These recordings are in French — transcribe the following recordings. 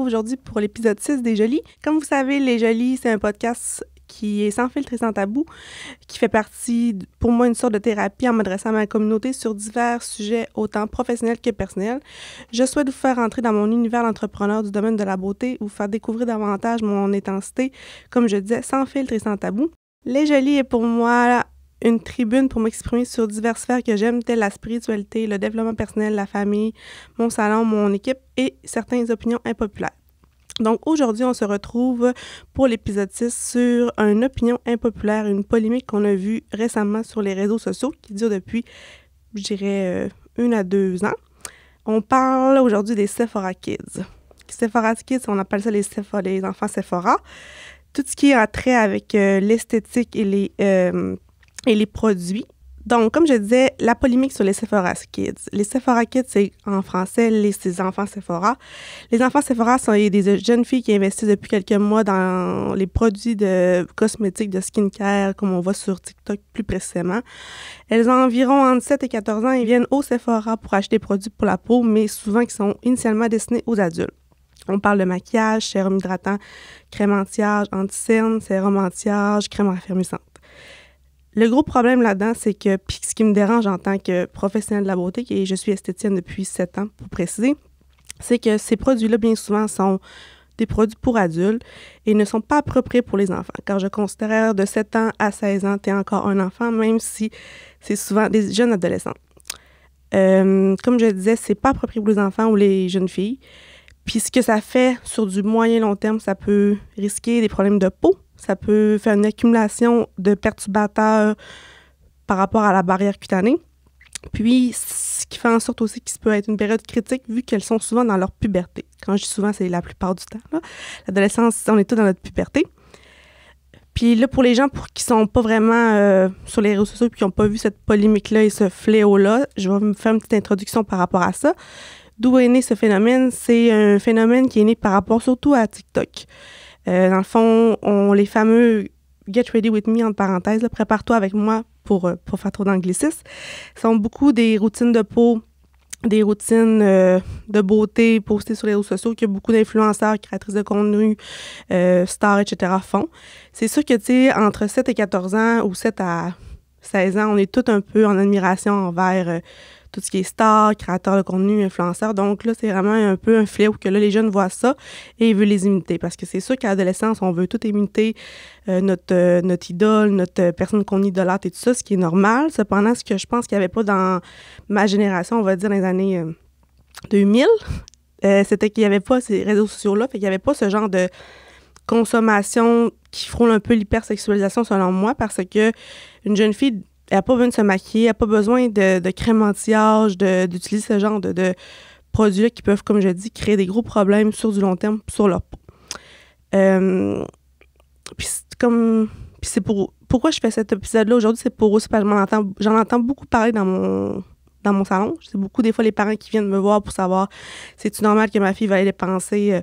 aujourd'hui pour l'épisode 6 des Jolies. Comme vous savez, Les Jolies, c'est un podcast qui est sans filtre et sans tabou, qui fait partie, pour moi, une sorte de thérapie en m'adressant à ma communauté sur divers sujets, autant professionnels que personnels. Je souhaite vous faire entrer dans mon univers d'entrepreneur du domaine de la beauté, vous faire découvrir davantage mon intensité, comme je disais, sans filtre et sans tabou. Les Jolies est pour moi une tribune pour m'exprimer sur diverses sphères que j'aime, telles la spiritualité, le développement personnel, la famille, mon salon, mon équipe et certaines opinions impopulaires. Donc aujourd'hui, on se retrouve pour l'épisode 6 sur une opinion impopulaire, une polémique qu'on a vue récemment sur les réseaux sociaux qui dure depuis, je dirais, 1 à 2 ans. On parle aujourd'hui des Sephora Kids. Sephora Kids, on appelle ça les enfants Sephora. Tout ce qui a trait avec l'esthétique et les produits. Donc, comme je disais, la polémique sur les Sephora Kids. Les Sephora Kids, c'est en français ces enfants Sephora. Les enfants Sephora sont des jeunes filles qui investissent depuis quelques mois dans les produits de cosmétiques, de skincare, comme on voit sur TikTok plus précisément. Elles ont environ entre 7 et 14 ans et viennent au Sephora pour acheter des produits pour la peau, mais souvent qui sont initialement destinés aux adultes. On parle de maquillage, sérum hydratant, crème anti-âge, anti-cerne, sérum anti-âge, crème raffermissante. Le gros problème là-dedans, c'est que, puis ce qui me dérange en tant que professionnelle de la beauté, et je suis esthéticienne depuis 7 ans pour préciser, c'est que ces produits-là, bien souvent, sont des produits pour adultes et ne sont pas appropriés pour les enfants. Car je considère de 7 ans à 16 ans, tu es encore un enfant, même si c'est souvent des jeunes adolescents. Comme je disais, c'est pas approprié pour les enfants ou les jeunes filles. Puis ce que ça fait sur du moyen-long terme, ça peut risquer des problèmes de peau. Ça peut faire une accumulation de perturbateurs par rapport à la barrière cutanée. Puis, ce qui fait en sorte aussi que ça peut être une période critique vu qu'elles sont souvent dans leur puberté. Quand je dis souvent, c'est la plupart du temps, là. L'adolescence, on est tous dans notre puberté. Puis là, pour les gens qui sont pas vraiment sur les réseaux sociaux et qui n'ont pas vu cette polémique-là et ce fléau-là, je vais me faire une petite introduction par rapport à ça. D'où est né ce phénomène? C'est un phénomène qui est né par rapport surtout à TikTok. Dans le fond, les fameux « get ready with me » entre parenthèses, là, prépare-toi avec moi pour faire trop d'anglicisme, sont beaucoup des routines de peau, des routines de beauté postées sur les réseaux sociaux que beaucoup d'influenceurs, créatrices de contenu, stars, etc. font. C'est sûr que, tu sais, entre 7 et 14 ans ou 7 à 16 ans, on est tous un peu en admiration envers tout ce qui est star, créateur de contenu, influenceur. Donc là, c'est vraiment un peu un fléau que là, les jeunes voient ça et ils veulent les imiter. Parce que c'est sûr qu'à l'adolescence, on veut tout imiter notre idole, notre personne qu'on idolâtre et tout ça, ce qui est normal. Cependant, ce que je pense qu'il n'y avait pas dans ma génération, on va dire dans les années 2000, c'était qu'il n'y avait pas ces réseaux sociaux-là, fait qu'il n'y avait pas ce genre de consommation qui frôle un peu l'hypersexualisation selon moi, parce que une jeune fille, elle n'a pas besoin de se maquiller, elle n'a pas besoin de crème anti-âge, d'utiliser ce genre de produits-là qui peuvent, comme je dis, créer des gros problèmes sur du long terme sur leur peau. Pourquoi je fais cet épisode-là aujourd'hui, c'est pour aussi parce que j'en entends beaucoup parler dans mon salon. C'est beaucoup des fois les parents qui viennent me voir pour savoir c'est-tu normal que ma fille va aller dépenser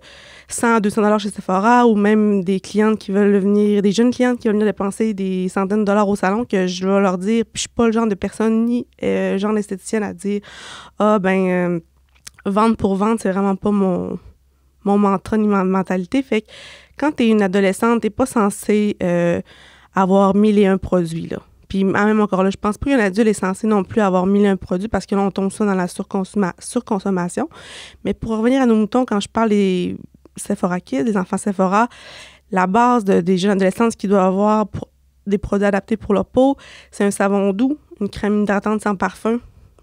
100 $200 chez Sephora, ou même des clientes qui veulent venir, des jeunes clientes qui veulent venir dépenser des centaines de dollars au salon, que je vais leur dire, puis je suis pas le genre de personne ni genre d'esthéticienne à dire vendre pour vendre, c'est vraiment pas mon mantra ni ma mentalité. Fait que quand t'es une adolescente, t'es pas censée avoir 1001 produits, là. Puis même encore là, je pense pas qu'un adulte est censé non plus avoir 1001 produits, parce que là, on tombe ça dans la surconsommation. Mais pour revenir à nos moutons, quand je parle des Sephora Kids, des enfants Sephora, la base des jeunes adolescentes qui doivent avoir des produits adaptés pour leur peau, c'est un savon doux, une crème hydratante sans parfum,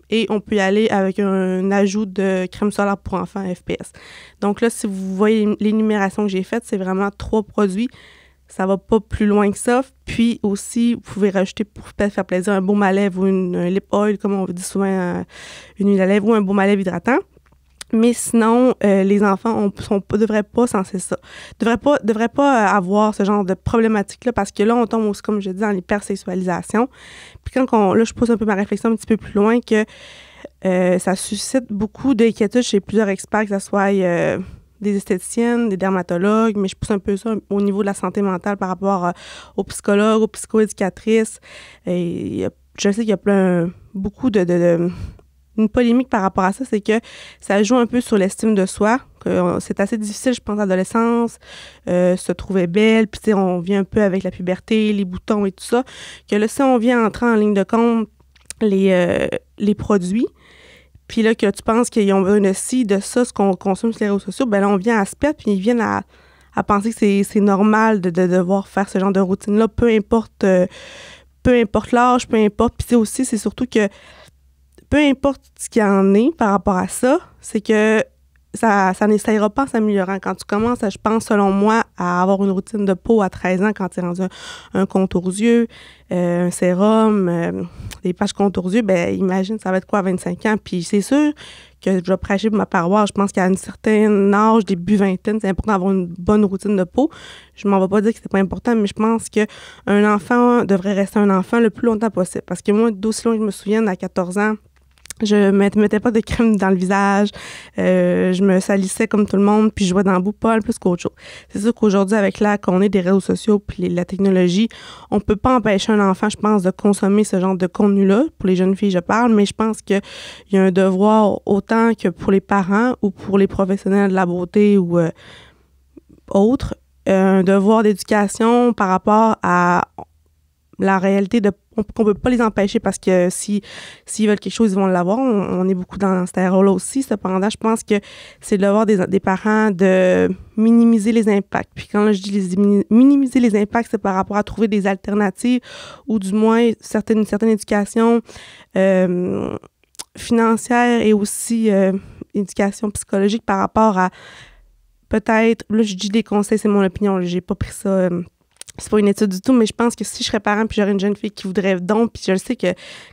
et on peut y aller avec un ajout de crème solaire pour enfants FPS. Donc là, si vous voyez l'énumération que j'ai faite, c'est vraiment 3 produits. Ça va pas plus loin que ça. Puis aussi, vous pouvez rajouter pour peut-être faire plaisir un baume à lèvres ou un lip oil, comme on dit souvent, une huile à lèvres ou un baume à lèvres hydratant. Mais sinon, les enfants devraient pas censer ça. Devraient pas avoir ce genre de problématique-là, parce que là, on tombe aussi, comme je dis, dans l'hypersexualisation. Puis là, je pousse un peu ma réflexion un petit peu plus loin, que ça suscite beaucoup d'inquiétudes chez plusieurs experts, que ce soit des esthéticiennes, des dermatologues, mais je pousse un peu ça au niveau de la santé mentale par rapport aux psychologues, aux psychoéducatrices. Et je sais qu'il y a beaucoup de une polémique par rapport à ça, c'est que ça joue un peu sur l'estime de soi. Que c'est assez difficile, je pense, à l'adolescence, se trouver belle, puis tu sais, on vient un peu avec la puberté, les boutons et tout ça, que là, si on vient entrer en ligne de compte les produits, puis là, que tu penses qu'ils ont besoin de ci, de ça, ce qu'on consomme sur les réseaux sociaux, ben là, on vient à se perdre, puis ils viennent à penser que c'est normal de devoir faire ce genre de routine-là, peu importe l'âge, peu importe. Puis aussi, c'est surtout que peu importe ce qu'il y en est par rapport à ça, c'est que ça n'essayera pas en s'améliorant. Quand tu commences, je pense, selon moi, à avoir une routine de peau à 13 ans, quand tu es rendu un contour aux yeux, un sérum, des patchs contour aux yeux, ben imagine, ça va être quoi à 25 ans? Puis c'est sûr que je vais prêcher pour ma paroisse. Je pense qu'à un certain âge, début vingtaine, c'est important d'avoir une bonne routine de peau. Je m'en vais pas dire que c'est pas important, mais je pense qu'un enfant devrait rester un enfant le plus longtemps possible. Parce que moi, d'aussi loin que je me souvienne, à 14 ans, je mettais pas de crème dans le visage, je me salissais comme tout le monde, puis je jouais dans la boue pas plus qu'autre chose. C'est sûr qu'aujourd'hui, avec l'ère qu'on est des réseaux sociaux puis la technologie, on peut pas empêcher un enfant, je pense, de consommer ce genre de contenu-là. Pour les jeunes filles, je parle, mais je pense qu'il y a un devoir autant que pour les parents ou pour les professionnels de la beauté ou autres, un devoir d'éducation par rapport à la réalité qu'on peut pas les empêcher parce que s'ils veulent quelque chose, ils vont l'avoir. On est beaucoup dans cette ère-là aussi. Cependant, je pense que c'est le devoir des parents de minimiser les impacts. Puis quand là, je dis minimiser les impacts, c'est par rapport à trouver des alternatives ou du moins une certaine éducation financière et aussi éducation psychologique par rapport à peut-être, là je dis des conseils, c'est mon opinion, j'ai pas pris ça... c'est pas une étude du tout, mais je pense que si je serais parent puis j'aurais une jeune fille qui voudrait donc, puis je le sais que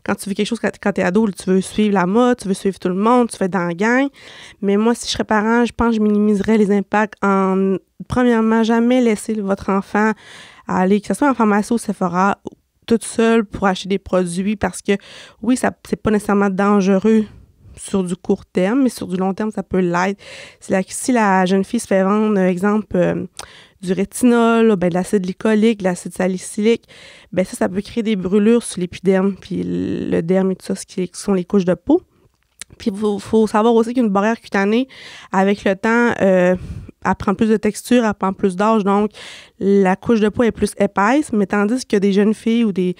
quand tu veux quelque chose, quand t'es ado, tu veux suivre la mode, tu veux suivre tout le monde, tu fais dans la gang. Mais moi, si je serais parent, je pense que je minimiserais les impacts en, premièrement, jamais laisser votre enfant aller, que ce soit en pharmacie ou Sephora, toute seule pour acheter des produits parce que, oui, ça c'est pas nécessairement dangereux sur du court terme, mais sur du long terme, ça peut l'être. Si la jeune fille se fait vendre, exemple, du rétinol, ben, de l'acide glycolique, de l'acide salicylique, ben ça peut créer des brûlures sur l'épiderme, puis le derme et tout ça, ce qui sont les couches de peau. Puis il faut savoir aussi qu'une barrière cutanée, avec le temps, elle prend plus de texture, elle prend plus d'âge, donc la couche de peau est plus épaisse, mais tandis que des jeunes filles ou des...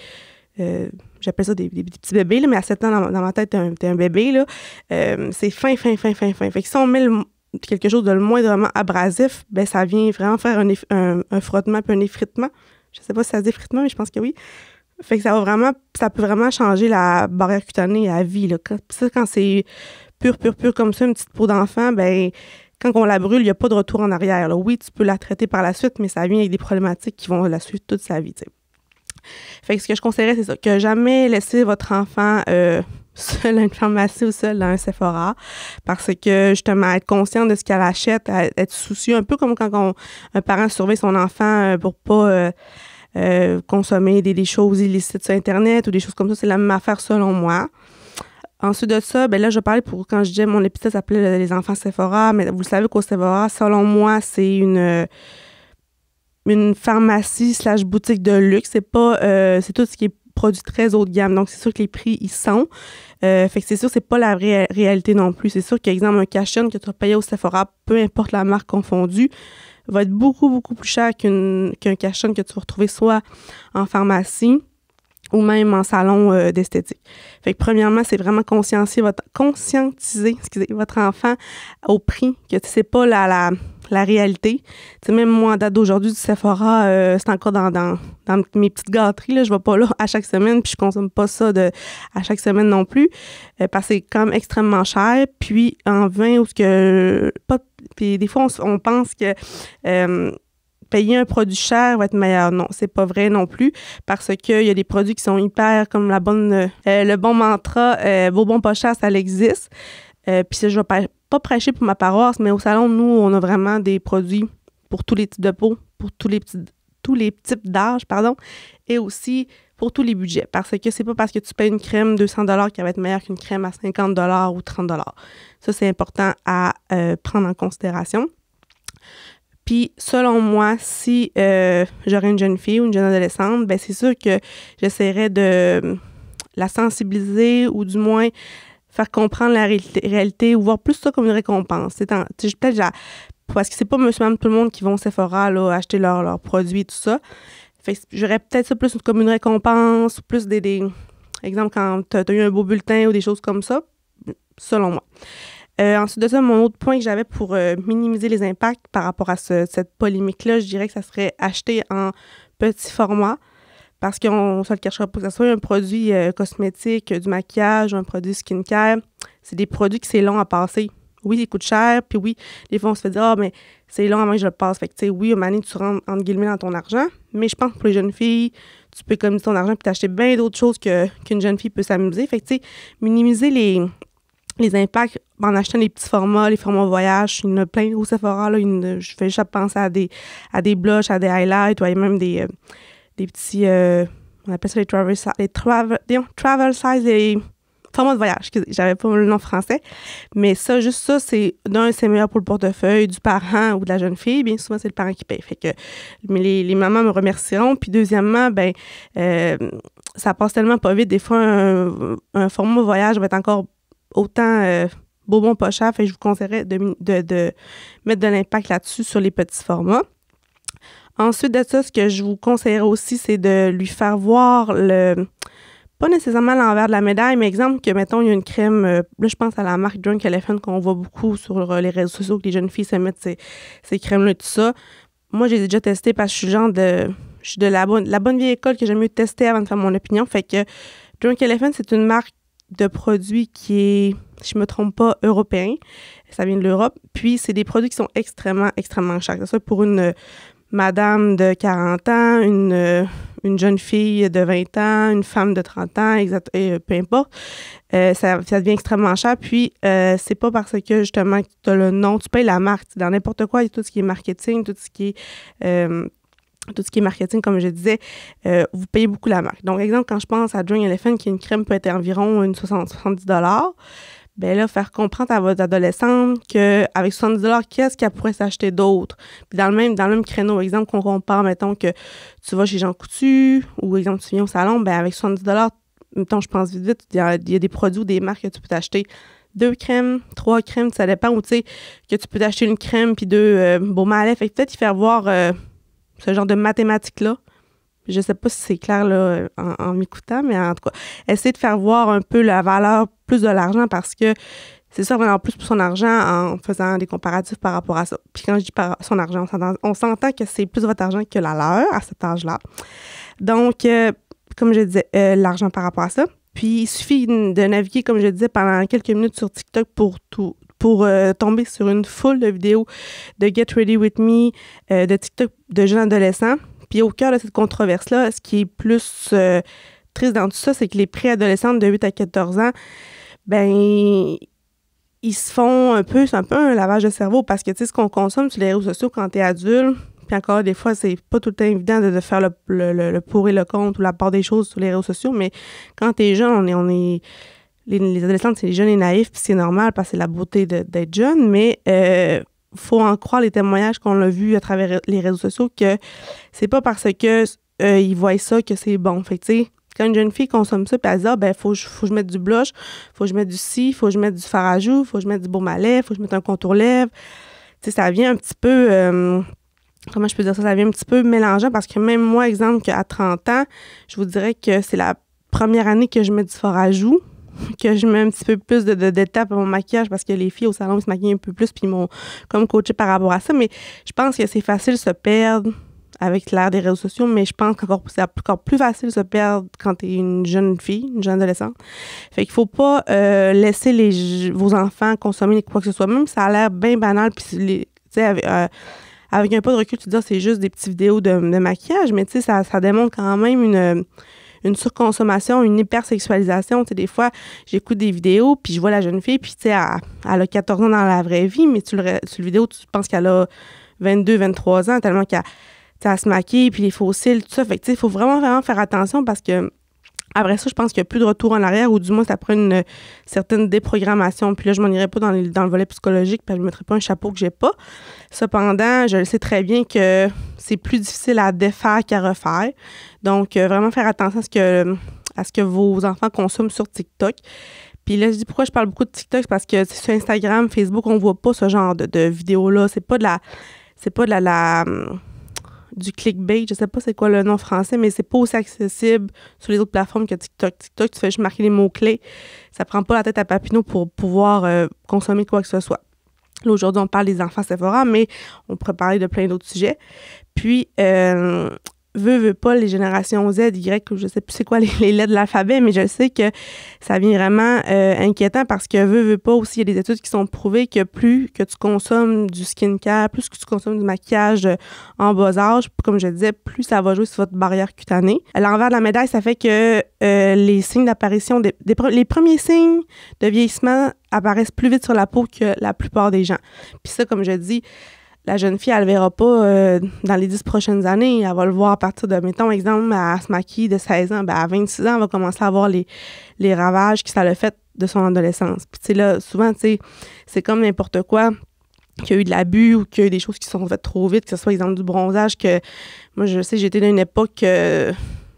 j'appelle ça des petits bébés, là, mais à 7 ans, dans ma tête, t'es un bébé, là, c'est fin. Fait que si on met quelque chose de le moindrement abrasif, ben ça vient vraiment faire un frottement puis un effritement. Je sais pas si ça se dit effritement, mais je pense que oui. Fait que ça peut vraiment changer la barrière cutanée à vie, là. Quand c'est pur comme ça, une petite peau d'enfant, ben quand on la brûle, il n'y a pas de retour en arrière, là. Oui, tu peux la traiter par la suite, mais ça vient avec des problématiques qui vont la suivre toute sa vie, tu sais. Fait que ce que je conseillerais, c'est ça, que jamais laisser votre enfant seul à une pharmacie ou seul dans un Sephora, parce que justement, être conscient de ce qu'elle achète, être soucieux, un peu comme quand un parent surveille son enfant pour pas consommer des choses illicites sur Internet ou des choses comme ça, c'est la même affaire selon moi. Ensuite de ça, ben là, je parlais quand je disais, mon épisode s'appelait « Les enfants Sephora », mais vous le savez qu'au Sephora, selon moi, c'est une pharmacie / boutique de luxe. C'est pas c'est tout ce qui est produit très haut de gamme. Donc, c'est sûr que les prix, ils sont. Fait que c'est sûr, c'est pas la réalité non plus. C'est sûr qu'exemple, un cash-on que tu vas payer au Sephora, peu importe la marque confondue, va être beaucoup plus cher qu'un cash-on que tu vas retrouver soit en pharmacie ou même en salon d'esthétique. Fait que premièrement, c'est vraiment conscientiser votre enfant au prix, que c'est pas la réalité. Tu sais, même moi, en date d'aujourd'hui, du Sephora, c'est encore dans mes petites gâteries, là. Je vais pas là à chaque semaine, puis je consomme pas ça à chaque semaine non plus, parce que c'est quand même extrêmement cher. Puis en vin, puis des fois, on pense que payer un produit cher va être meilleur. Non, c'est pas vrai non plus, parce qu'il y a des produits qui sont hyper, comme le bon mantra, beau bon pas cher, ça existe. Puis je vais pas prêcher pour ma paroisse, mais au salon, nous, on a vraiment des produits pour tous les types de peau, pour tous les types d'âge, et aussi pour tous les budgets. Parce que c'est pas parce que tu payes une crème $200 qu'elle va être meilleure qu'une crème à $50 ou $30. Ça, c'est important à prendre en considération. Puis, selon moi, si j'aurais une jeune fille ou une jeune adolescente, ben c'est sûr que j'essaierais de la sensibiliser ou du moins faire comprendre la réalité ou voir plus ça comme une récompense. Peut-être parce que c'est pas monsieur même tout le monde qui vont au Sephora là, acheter leurs produits et tout ça. Fait que j'aurais peut-être ça plus comme une récompense, plus des exemple quand tu as eu un beau bulletin ou des choses comme ça, selon moi. Ensuite de ça, mon autre point que j'avais pour minimiser les impacts par rapport à cette polémique-là, je dirais que ça serait acheter en petit format parce qu'on ne se le cachera pas, que ce soit un produit cosmétique, du maquillage, un produit skincare, c'est des produits qui c'est long à passer. Oui, ils coûtent cher, puis oui, des fois on se fait dire « Ah, mais c'est long avant que je le passe. » Fait que tu sais, oui, à un moment donné, tu rentres entre guillemets dans ton argent, mais je pense que pour les jeunes filles, tu peux économiser ton argent puis t'acheter bien d'autres choses qu'une jeune fille peut s'amuser. Fait que tu sais, minimiser les impacts en achetant les petits formats, les formats voyage. Il y en a plein au Sephora. Là, je fais juste penser à des blushs, à des highlights, ou à même des petits... on appelle ça les travel size, les formats de voyage. Excusez, j'avais pas le nom français. Mais ça, juste ça, c'est meilleur pour le portefeuille du parent ou de la jeune fille. Bien souvent, c'est le parent qui paye. Fait que mais les mamans me remercieront. Puis deuxièmement, ça passe tellement pas vite. Des fois, un format voyage va être encore autant bon pas cher. Fait que je vous conseillerais de mettre de l'impact là-dessus sur les petits formats. Ensuite de ça, ce que je vous conseillerais aussi, c'est de lui faire voir pas nécessairement l'envers de la médaille, mais exemple que, mettons, il y a une crème, là, je pense à la marque Drunk Elephant qu'on voit beaucoup sur les réseaux sociaux, que les jeunes filles se mettent ces crèmes-là et tout ça. Moi, j'ai déjà testé parce que je suis de la bonne vieille école que j'aime mieux tester avant de faire mon opinion. Fait que Drunk Elephant, c'est une marque de produits qui est, si je me trompe pas, européen. Ça vient de l'Europe. Puis, c'est des produits qui sont extrêmement, extrêmement chers. C'est ça pour une madame de 40 ans, une jeune fille de 20 ans, une femme de 30 ans, peu importe. Ça devient extrêmement cher. Puis, c'est pas parce que, justement, tu as le nom, tu payes la marque. Dans n'importe quoi, il y a tout ce qui est marketing, tout ce qui est marketing, comme je disais, vous payez beaucoup la marque. Donc, exemple, quand je pense à Drunk Elephant, qui est une crème peut être environ 70 $, bien là, faire comprendre à votre adolescente qu'avec 70 $, qu'est-ce qu'elle pourrait s'acheter d'autre? Puis dans le même créneau, exemple, qu'on compare, mettons que tu vas chez Jean Coutu ou, exemple, tu viens au salon, bien avec 70 $, mettons, je pense vite, il y a des produits ou des marques que tu peux t'acheter 2 crèmes, 3 crèmes, ça dépend, ou tu sais, que tu peux t'acheter une crème puis 2 baumes à lèvres. Fait que peut-être y faire voir ce genre de mathématiques-là. Je sais pas si c'est clair là en m'écoutant, mais en tout cas, essayer de faire voir un peu la valeur plus de l'argent parce que c'est ça, vraiment plus pour son argent en faisant des comparatifs par rapport à ça. Puis quand je dis par son argent, on s'entend que c'est plus votre argent que la leur à cet âge-là. Donc, comme je disais, l'argent par rapport à ça. Puis, il suffit de naviguer, comme je disais, pendant quelques minutes sur TikTok pour tomber sur une foule de vidéos de Get Ready With Me, de TikTok de jeunes adolescents. Puis au cœur de cette controverse-là, ce qui est plus triste dans tout ça, c'est que les préadolescentes de 8 à 14 ans, ben ils se font c'est un peu un lavage de cerveau parce que tu sais, ce qu'on consomme sur les réseaux sociaux quand t'es adulte, puis encore des fois, c'est pas tout le temps évident de faire le pour et le contre ou la part des choses sur les réseaux sociaux, mais quand t'es jeune, les adolescentes, c'est les jeunes et naïfs, puis c'est normal parce que c'est la beauté d'être jeune, mais faut en croire les témoignages qu'on a vus à travers les réseaux sociaux que c'est pas parce que ils voient ça que c'est bon. Fait que tu sais, quand une jeune fille consomme ça, puis elle dit faut que je mette du blush, faut que je mette du ci, faut que je mette du fard à joues, faut que je mette du baume à lèvres, faut que je mette un contour lèvres. Tu sais, ça vient un petit peu comment je peux dire ça? Ça vient un petit peu mélangeant parce que même moi, exemple, qu'à 30 ans, je vous dirais que c'est la première année que je mets du fard à joues, que je mets un petit peu plus d'étapes à mon maquillage parce que les filles au salon, ils se maquillent un peu plus puis ils m'ont comme coaché par rapport à ça. Mais je pense que c'est facile de se perdre avec l'ère des réseaux sociaux, mais je pense c'est encore plus facile de se perdre quand t'es une jeune fille, une jeune adolescente. Fait qu'il faut pas laisser vos enfants consommer quoi que ce soit. Même si ça a l'air bien banal, puis tu sais, avec un peu de recul, tu te dis c'est juste des petites vidéos de maquillage, mais tu sais, ça démontre quand même une surconsommation, une hypersexualisation. Tu sais, des fois, j'écoute des vidéos, puis je vois la jeune fille, puis tu sais, elle a 14 ans dans la vraie vie, mais sur le vidéo, tu penses qu'elle a 22, 23 ans, tellement qu'elle se maquille, puis les faux cils, tout ça. Fait que tu sais, il faut vraiment, vraiment faire attention parce que après ça, je pense qu'il n'y a plus de retour en arrière, ou du moins, ça prend une certaine déprogrammation. Puis là, je m'en irai pas dans le volet psychologique, puis je ne mettrai pas un chapeau que j'ai pas. Cependant, je le sais très bien que c'est plus difficile à défaire qu'à refaire. Donc, vraiment faire attention à ce que vos enfants consomment sur TikTok. Puis là, je dis pourquoi je parle beaucoup de TikTok, c'est parce que sur Instagram, Facebook, on voit pas ce genre de vidéos-là. C'est pas de la du clickbait, je sais pas c'est quoi le nom français, mais c'est pas aussi accessible sur les autres plateformes que TikTok. TikTok, tu fais juste marquer les mots-clés. Ça prend pas la tête à Papineau pour pouvoir consommer quoi que ce soit. Là, aujourd'hui, on parle des enfants Sephora, mais on pourrait parler de plein d'autres sujets. Puis, veut pas, les générations Z, Y, je sais plus c'est quoi les lettres de l'alphabet, mais je sais que ça vient vraiment inquiétant parce que veut pas aussi, il y a des études qui sont prouvées que plus que tu consommes du skincare, plus que tu consommes du maquillage en bas âge, comme je disais, plus ça va jouer sur votre barrière cutanée. À l'envers de la médaille, ça fait que les signes d'apparition, les premiers signes de vieillissement apparaissent plus vite sur la peau que la plupart des gens. Puis ça, comme je dis, la jeune fille, elle le verra pas dans les 10 prochaines années. Elle va le voir à partir de, mettons, exemple, elle se maquille de 16 ans. Ben, à 26 ans, elle va commencer à voir les ravages que ça a fait de son adolescence. Puis, tu sais, là, souvent, tu sais, c'est comme n'importe quoi, qu'il y a eu de l'abus ou qu'il y a eu des choses qui sont faites trop vite, que ce soit, exemple, du bronzage, que moi, je sais, j'étais dans une époque...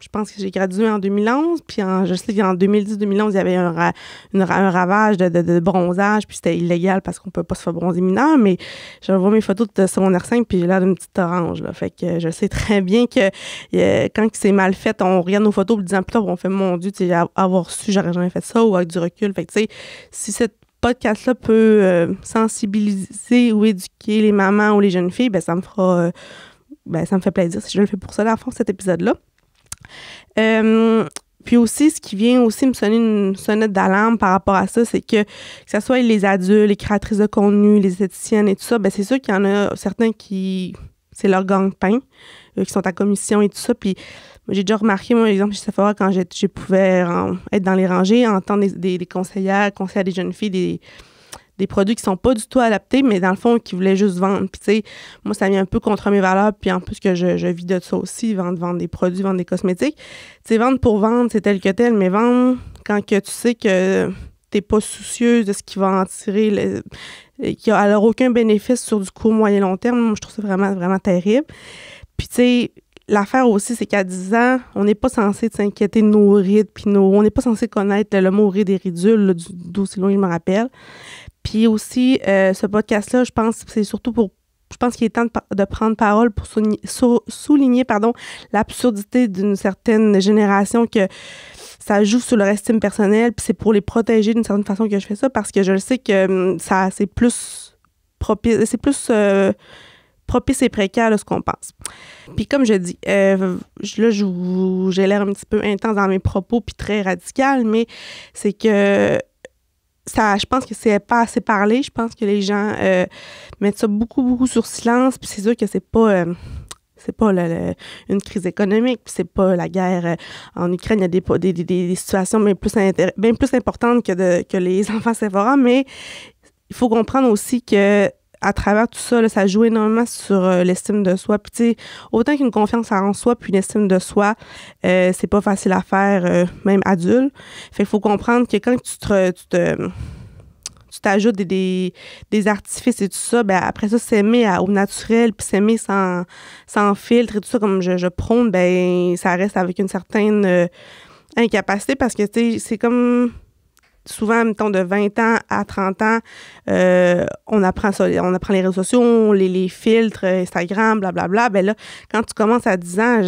je pense que j'ai gradué en 2011, puis je sais qu'en 2010-2011, il y avait un ravage de bronzage, puis c'était illégal parce qu'on peut pas se faire bronzer mineur, mais je vois mes photos de secondaire 5, puis j'ai l'air d'une petite orange, là. Fait que je sais très bien que quand c'est mal fait, on regarde nos photos, puis 10 ans plus tard, on fait « Mon Dieu, tu sais, avoir su, j'aurais jamais fait ça », ou avec du recul. Fait que, tu sais, si cette podcast-là peut sensibiliser ou éduquer les mamans ou les jeunes filles, ben ça me fait plaisir si je le fais pour ça, dans le fond, cet épisode-là. Puis aussi, ce qui vient aussi me sonner une sonnette d'alarme par rapport à ça, c'est que ce soit les adultes, les créatrices de contenu, les esthéticiennes et tout ça, ben c'est sûr qu'il y en a certains qui... c'est leur gang-pain, qui sont à commission et tout ça. Puis j'ai déjà remarqué, moi, par exemple, chez Sephora, quand je pouvais être dans les rangées, entendre des conseillères, conseiller à des jeunes filles, des produits qui sont pas du tout adaptés, mais dans le fond, qui voulaient juste vendre. Puis, tu sais, moi, ça vient un peu contre mes valeurs, puis en plus que je vis de ça aussi, vendre des produits, vendre des cosmétiques. Tu sais, vendre pour vendre, c'est tel que tel, mais vendre quand que tu sais que t'es pas soucieuse de ce qui va en tirer, qui a alors aucun bénéfice sur du court, moyen, long terme, moi, je trouve ça vraiment, vraiment terrible. Puis, tu sais, l'affaire aussi, c'est qu'à 10 ans, on n'est pas censé s'inquiéter de nos rides, puis on n'est pas censé connaître le mot ride et ridule, d'aussi loin que je me rappelle. Puis aussi, ce podcast-là, je pense c'est surtout je pense qu'il est temps de prendre parole pour souligner l'absurdité d'une certaine génération, que ça joue sur leur estime personnelle, puis c'est pour les protéger d'une certaine façon que je fais ça, parce que je le sais que c'est plus propice, propice et précaire de ce qu'on pense. Puis comme je dis, là, j'ai l'air un petit peu intense dans mes propos, puis très radical, mais c'est que je pense que c'est pas assez parlé. Je pense que les gens mettent ça beaucoup, beaucoup sur silence. Puis c'est sûr que c'est pas une crise économique. Puis c'est pas la guerre en Ukraine. Il y a des situations bien plus importantes que les enfants Sephora. Mais il faut comprendre aussi que à travers tout ça, là, ça joue énormément sur l'estime de soi. Puis, tu sais, autant qu'une confiance en soi, puis une estime de soi, c'est pas facile à faire, même adulte. Fait qu'il faut comprendre que quand tu t'ajoutes des artifices et tout ça, ben après ça, s'aimer au naturel, puis s'aimer sans filtre et tout ça, comme je prône, ben ça reste avec une certaine incapacité, parce que, tu sais, c'est comme... Souvent, mettons, de 20 ans à 30 ans, on apprend ça, on apprend les réseaux sociaux, les filtres, Instagram, blablabla. Ben là, quand tu commences à 10 ans,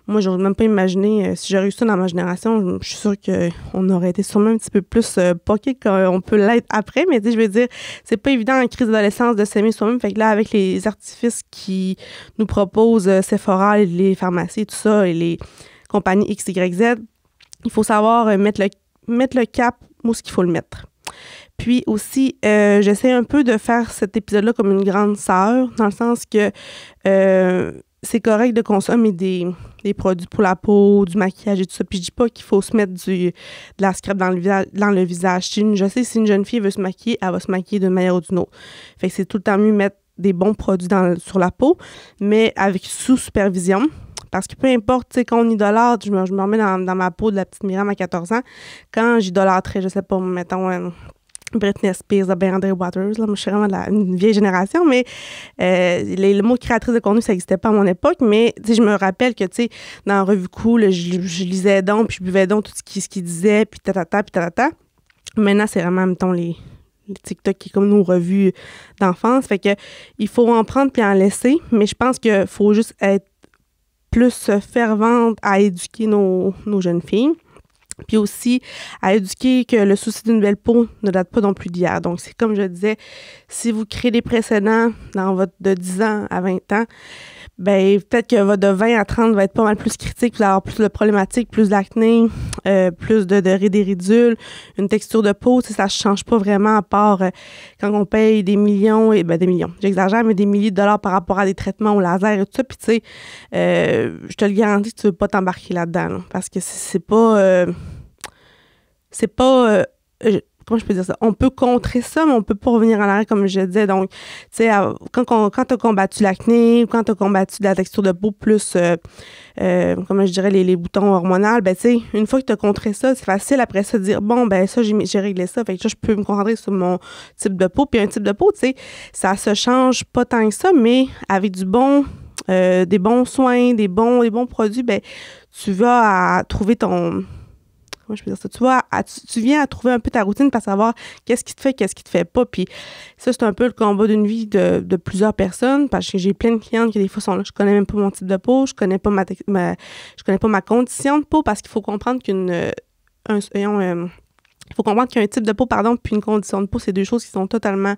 moi, je n'ose même pas imaginer, si j'aurais eu ça dans ma génération, je suis sûre qu'on aurait été sûrement un petit peu plus poqué qu'on peut l'être après. Mais tu sais, je veux dire, c'est pas évident en crise d'adolescence de s'aimer soi-même. Fait que là, avec les artifices qui nous proposent Sephora, les pharmacies, tout ça, et les compagnies X, Y, Z, il faut savoir mettre le cap où est-ce qu'il faut le mettre. Puis aussi, j'essaie un peu de faire cet épisode-là comme une grande sœur, dans le sens que c'est correct de consommer des produits pour la peau, du maquillage et tout ça. Puis je dis pas qu'il faut se mettre de la scrap dans le visage. Je sais, si une jeune fille veut se maquiller, elle va se maquiller d'une manière ou d'une autre. Fait que c'est tout le temps mieux mettre des bons produits sur la peau, mais avec sous supervision. Parce que peu importe, tu sais, quand on idolâtre, je me remets dans ma peau de la petite Myriam à 14 ans, quand j'idolâtrais, je sais pas, mettons, Britney Spears, André Waters, là, moi, je suis vraiment une vieille génération, mais le mot créatrice de contenu, ça n'existait pas à mon époque, mais, tu sais, je me rappelle que, tu sais, dans la revue Cool, je lisais donc, puis je buvais donc tout ce qu'il disait, puis tatata, puis tatata. Maintenant, c'est vraiment, mettons, les TikTok qui est comme nos revues d'enfance. Fait que il faut en prendre puis en laisser, mais je pense qu'il faut juste être plus fervente à éduquer nos jeunes filles. Puis aussi à éduquer que le souci d'une belle peau ne date pas non plus d'hier. Donc, c'est comme je disais, si vous créez des précédents dans votre de 10 ans à 20 ans, ben peut-être que votre de 20 à 30 va être pas mal plus critique, vous allez avoir plus de problématiques, plus d'acné, plus des ridules, une texture de peau, ça ne change pas vraiment à part quand on paye des millions, des millions, j'exagère, mais des milliers de dollars par rapport à des traitements au laser et tout ça. Puis tu sais, je te le garantis, tu ne veux pas t'embarquer là-dedans, là, parce que c'est pas... comment je peux dire ça? On peut contrer ça, mais on peut pas revenir en arrière, comme je disais. Donc, tu sais, quand tu as combattu l'acné, quand tu as combattu la texture de peau plus, comment je dirais, les boutons hormonaux, ben tu sais, une fois que tu as contré ça, c'est facile après ça de dire, bon, ben ça, j'ai réglé ça. Fait que ça, je peux me concentrer sur mon type de peau. Puis un type de peau, tu sais, ça se change pas tant que ça, mais avec des bons soins, des bons produits, ben tu vas à trouver ton... Comment je peux dire ça? Tu viens à trouver un peu ta routine pour savoir qu'est-ce qui te fait, qu'est-ce qui te fait pas. Puis ça, c'est un peu le combat d'une vie de plusieurs personnes, parce que j'ai plein de clientes qui des fois sont là, je connais même pas mon type de peau, je connais pas ma condition de peau, parce qu'il faut comprendre il faut comprendre qu'il y a un type de peau, puis une condition de peau, c'est deux choses qui sont totalement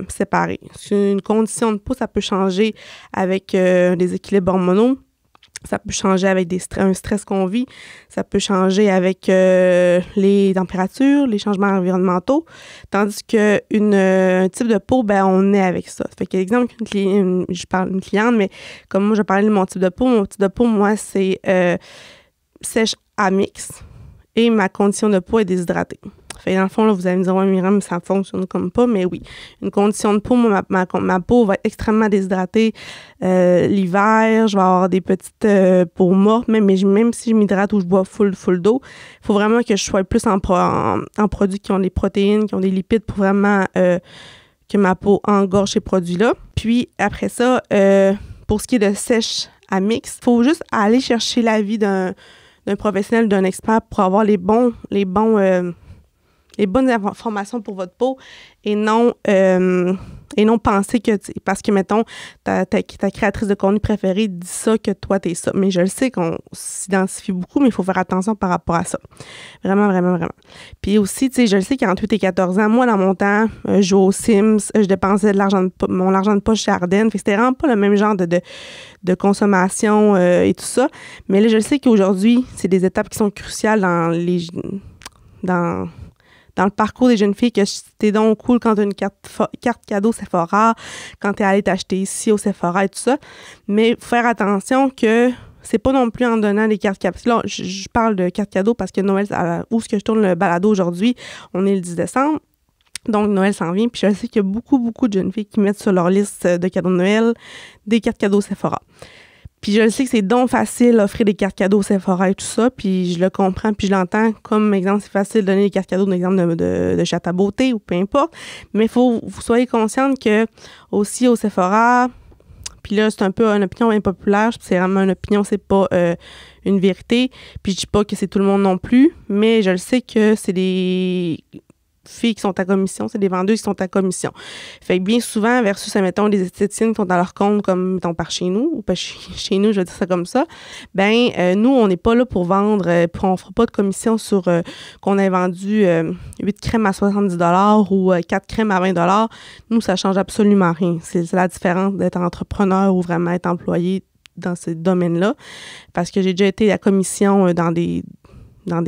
séparées. Une condition de peau, ça peut changer avec des équilibres hormonaux. Ça peut changer avec un stress qu'on vit. Ça peut changer avec les températures, les changements environnementaux. Tandis qu'un type de peau, ben on est avec ça. Fait qu'exemple, je parle d'une cliente, mais comme moi, je parlais de mon type de peau. Mon type de peau, moi, c'est sèche à mix. Et ma condition de peau est déshydratée. Fait dans le fond, là, vous allez me dire, ouais, Myriam, ça fonctionne comme pas, mais oui. Une condition de peau, moi, ma peau va être extrêmement déshydratée. L'hiver, je vais avoir des petites peaux mortes, même si je m'hydrate ou je bois full d'eau, il faut vraiment que je sois plus en produits qui ont des protéines, qui ont des lipides pour vraiment que ma peau engorge ces produits-là. Puis après ça, pour ce qui est de sèche à mix, il faut juste aller chercher l'avis d'un professionnel, d'un expert pour avoir les bonnes informations pour votre peau et non penser que, parce que, mettons, ta créatrice de contenu préférée dit ça, que toi, t'es ça. Mais je le sais qu'on s'identifie beaucoup, mais il faut faire attention par rapport à ça. Vraiment, vraiment, vraiment. Puis aussi, tu sais, je le sais qu'entre 8 et 14 ans, moi, dans mon temps, je jouais aux Sims, je dépensais mon argent de poche chez Ardennes. Fait que c'était vraiment pas le même genre de consommation et tout ça. Mais là, je le sais qu'aujourd'hui, c'est des étapes qui sont cruciales dans le parcours des jeunes filles, que c'était donc cool quand tu as une carte cadeau Sephora, quand tu es allé t'acheter ici au Sephora et tout ça. Mais il faut faire attention que c'est pas non plus en donnant des cartes cadeaux. Là, je parle de cartes cadeaux parce que Noël, où est-ce que je tourne le balado aujourd'hui, on est le 10 décembre. Donc, Noël s'en vient. Puis je sais qu'il y a beaucoup, beaucoup de jeunes filles qui mettent sur leur liste de cadeaux de Noël des cartes cadeaux Sephora. Puis je le sais que c'est donc facile d'offrir des cartes cadeaux Sephora et tout ça, puis je le comprends, puis je l'entends. Comme exemple, c'est facile de donner des cartes cadeaux d'un exemple de Château à beauté ou peu importe, mais il faut que vous soyez consciente que aussi au Sephora, puis là, c'est un peu une opinion impopulaire, c'est vraiment une opinion, c'est pas une vérité, puis je dis pas que c'est tout le monde non plus, mais je le sais que c'est des filles qui sont à commission, c'est des vendeuses qui sont à commission. Fait que bien souvent, versus, mettons, des esthéticiennes qui sont dans leur compte, comme, mettons, par chez nous, ou pas chez nous, je vais dire ça comme ça, nous, on n'est pas là pour vendre, on fera pas de commission sur qu'on ait vendu 8 crèmes à 70 $ ou 4 crèmes à 20 $. Nous, ça change absolument rien. C'est la différence d'être entrepreneur ou vraiment être employé dans ce domaine-là. Parce que j'ai déjà été à commission dans des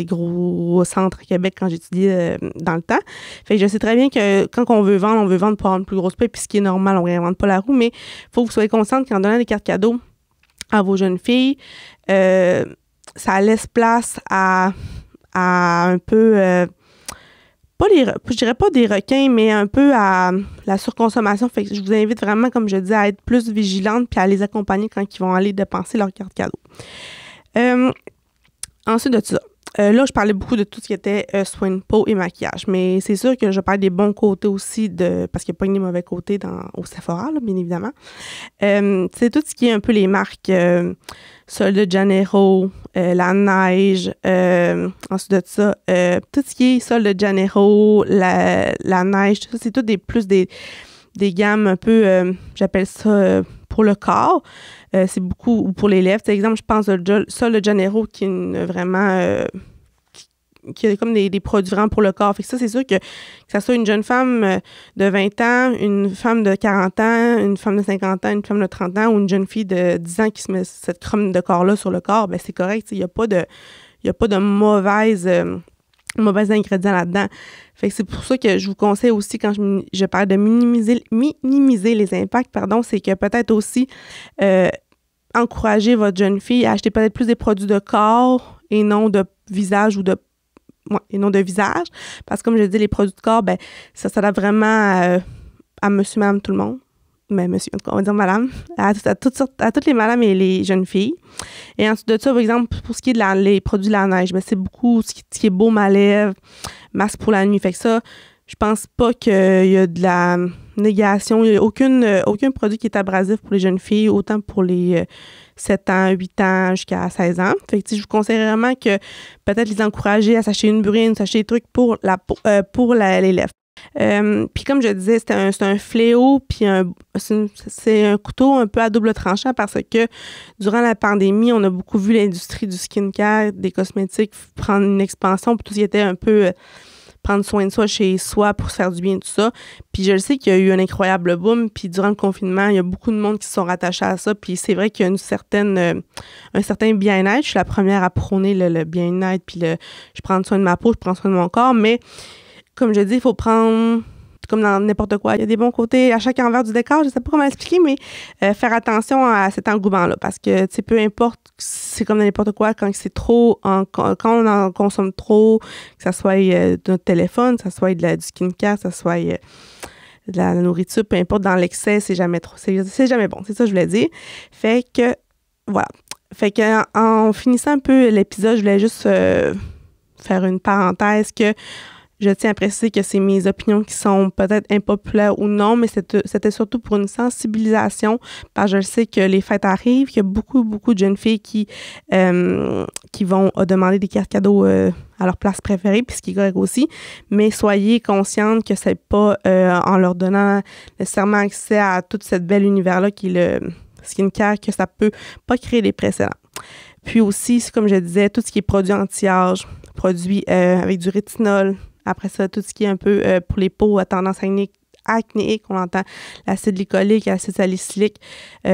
gros centres à Québec quand j'étudiais dans le temps. Fait que je sais très bien que quand on veut vendre pour avoir une plus grosse paie, puis ce qui est normal, on ne réinvente pas la roue, mais il faut que vous soyez consciente qu'en donnant des cartes cadeaux à vos jeunes filles, ça laisse place à un peu... je dirais pas des requins, mais un peu à la surconsommation. Fait que je vous invite vraiment, comme je dis, à être plus vigilante puis à les accompagner quand ils vont aller dépenser leurs cartes cadeaux. Ensuite de ça, là, je parlais beaucoup de tout ce qui était soins de peau et maquillage, mais c'est sûr que je parle des bons côtés aussi, parce qu'il n'y a pas que des mauvais côtés au Sephora, là, bien évidemment. C'est tout ce qui est un peu les marques Sol de Janeiro, la neige, ensuite de ça, tout ce qui est Sol de Janeiro, la neige, tout ça, c'est tout des gammes un peu, j'appelle ça pour le corps. C'est beaucoup, ou pour les lèvres. Par exemple, je pense au Sol de Janeiro qui est vraiment... qui a comme des produits vraiment pour le corps. Fait que ça, c'est sûr que ça soit une jeune femme de 20 ans, une femme de 40 ans, une femme de 50 ans, une femme de 30 ans ou une jeune fille de 10 ans qui se met cette crème de corps-là sur le corps, ben c'est correct. Il n'y a pas de mauvais ingrédients là-dedans. Fait que c'est pour ça que je vous conseille aussi, quand je parle de minimiser les impacts, c'est que peut-être aussi encourager votre jeune fille à acheter peut-être plus des produits de corps et non de visage visage. Parce que comme je dis, les produits de corps, ben ça s'adapte vraiment à monsieur, madame, tout le monde. Mais monsieur, en tout cas, on va dire madame, à toutes les madames et les jeunes filles. Et ensuite de ça, par exemple, pour ce qui est les produits de la neige, ben c'est beaucoup ce qui est baume à lèvres, masque pour la nuit. Fait que ça, je pense pas qu'il y a de la négation. Il n'y a aucun produit qui est abrasif pour les jeunes filles, autant pour les 7 ans, 8 ans, jusqu'à 16 ans. Fait que je vous conseille vraiment que peut-être les encourager à s'acheter une brune, s'acheter des trucs pour les lèvres. Puis comme je disais, c'est un fléau, puis c'est un couteau un peu à double tranchant parce que durant la pandémie, on a beaucoup vu l'industrie du skincare, des cosmétiques prendre une expansion, puis tout ce qui était un peu prendre soin de soi chez soi pour se faire du bien, tout ça. Puis je le sais qu'il y a eu un incroyable boom, puis durant le confinement, il y a beaucoup de monde qui se sont rattachés à ça, puis c'est vrai qu'il y a un certain bien-être. Je suis la première à prôner le bien-être, puis je prends soin de ma peau, je prends soin de mon corps, mais comme je dis, il faut prendre, comme dans n'importe quoi, il y a des bons côtés à chaque envers du décor, je ne sais pas comment expliquer, mais faire attention à cet engouement-là, parce que, tu sais, peu importe, c'est comme dans n'importe quoi, quand c'est trop, quand on en consomme trop, que ça soit de notre téléphone, que ça soit du skincare, que ça soit de la nourriture, peu importe, dans l'excès, c'est jamais trop, c'est jamais bon, c'est ça que je voulais dire. Fait que, voilà. Fait que, en finissant un peu l'épisode, je voulais juste faire une parenthèse que je tiens à préciser que c'est mes opinions qui sont peut-être impopulaires ou non, mais c'était surtout pour une sensibilisation, parce que je sais que les fêtes arrivent, qu'il y a beaucoup, beaucoup de jeunes filles qui vont demander des cartes cadeaux à leur place préférée, puis ce qui est correct aussi, mais soyez conscientes que c'est pas en leur donnant nécessairement accès à tout ce bel univers-là qui est le skincare que ça peut pas créer des précédents. Puis aussi, comme je disais, tout ce qui est produit anti-âge, produit avec du rétinol. Après ça, tout ce qui est un peu pour les peaux à tendance acnéique, on entend l'acide glycolique, l'acide salicylique.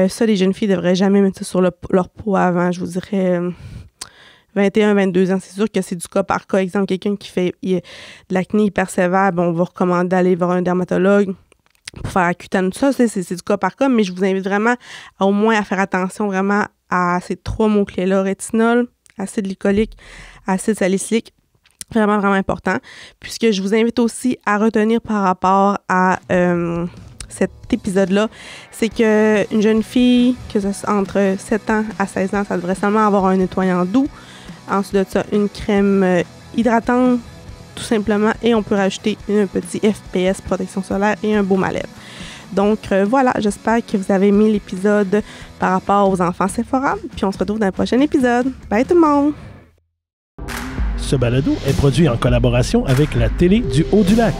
Ça, les jeunes filles ne devraient jamais mettre ça sur leur peau avant, je vous dirais 21, 22 ans. C'est sûr que c'est du cas par cas. Exemple, quelqu'un qui fait de l'acné hyper sévère, on va recommander d'aller voir un dermatologue pour faire Accutane, tout ça. C'est du cas par cas, mais je vous invite vraiment au moins à faire attention vraiment à ces 3 mots-clés-là, rétinol, acide glycolique, acide salicylique. Vraiment, vraiment important. Puisque je vous invite aussi à retenir par rapport à cet épisode-là, c'est qu'une jeune fille, entre 7 ans à 16 ans, ça devrait seulement avoir un nettoyant doux. Ensuite de ça, une crème hydratante, tout simplement. Et on peut rajouter un petit FPS, protection solaire et un baume à lèvres. Donc voilà, j'espère que vous avez aimé l'épisode par rapport aux enfants Sephora. Puis on se retrouve dans le prochain épisode. Bye tout le monde! Ce balado est produit en collaboration avec la Télé du Haut-du-Lac.